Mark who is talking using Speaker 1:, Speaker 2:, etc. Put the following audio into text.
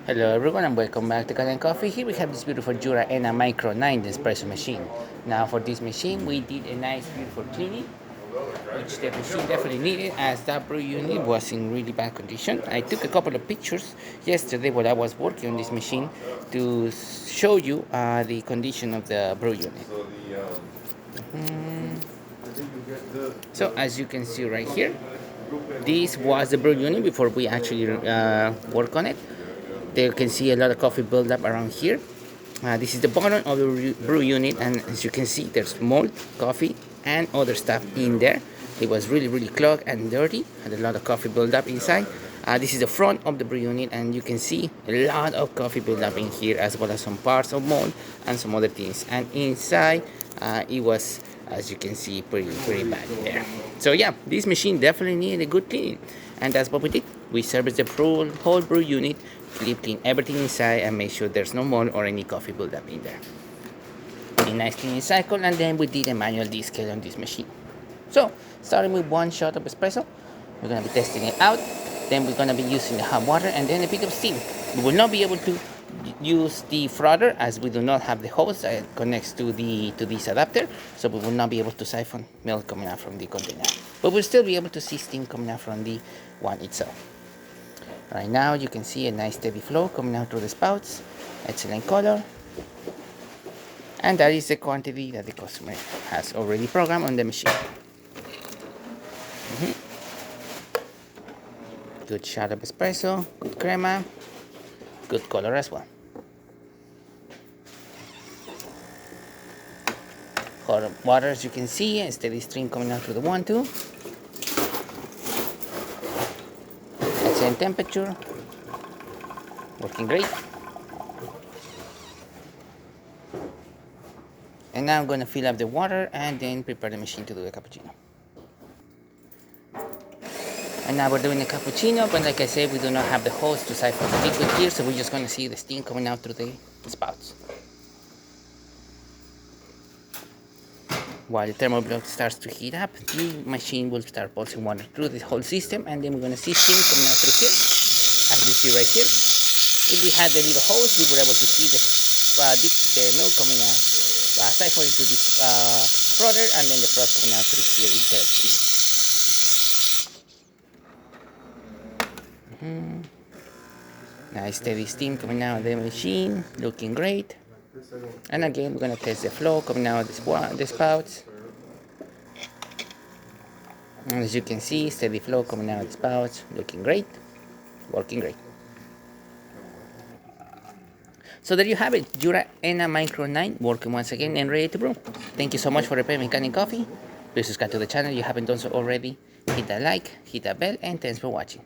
Speaker 1: Hello everyone and welcome back to Kanen Coffee. Here we have this beautiful Jura and a Micro 9 Espresso machine. Now for this machine we did a nice beautiful cleaning, which the machine definitely needed as that brew unit was in really bad condition. I took a couple of pictures yesterday while I was working on this machine to show you the condition of the brew unit. So as you can see right here, this was the brew unit before we actually work on it. There you can see a lot of coffee buildup around here. This is the bottom of the brew unit, and as you can see, there's mold, coffee, and other stuff in there. It was really clogged and dirty, had a lot of coffee buildup inside. This is the front of the brew unit, and you can see a lot of coffee buildup in here, as well as some parts of mold and some other things. And inside, it was, as you can see, pretty bad there. So yeah, this machine definitely needed a good cleaning, and that's what we did. We serviced the whole brew unit, deep clean everything inside, and make sure there's no mold or any coffee buildup in there. A nice cleaning cycle, and then we did a manual descale on this machine. So starting with 1 shot of espresso, we're gonna be testing it out. Then we're gonna be using the hot water and then a bit of steam. We will not be able to use the frother as we do not have the hose that connects to this adapter, so we will not be able to siphon milk coming out from the container, but we'll still be able to see steam coming out from the one itself. Right now you can see a nice steady flow coming out through the spouts, excellent color, and that is the quantity that the customer has already programmed on the machine. Good shot of espresso, good crema, good color as well. Hot water, as you can see, a steady stream coming out through the 1-2. Excellent temperature, working great. And now I'm going to fill up the water and then prepare the machine to do a cappuccino. And now we're doing a cappuccino, but like I said, we do not have the hose to siphon the liquid here, so we're just going to see the steam coming out through the spouts. While the thermoblock starts to heat up, the machine will start pulsing water through the whole system, and then we're going to see steam coming out through here, as you see right here. If we had the little hose, we were able to see the milk coming out, siphoning to this frother, and then the froth coming out through here instead of steam. Nice steady steam coming out of the machine, looking great. And again, we're going to test the flow coming out of the spouts. And as you can see, steady flow coming out of the spouts, looking great, working great. So there you have it, Jura and a Micro 9 working once again and ready to brew. Thank you so much for repairing Kanen Coffee. Please subscribe to the channel if you haven't done so already. Hit that like, hit that bell, and thanks for watching.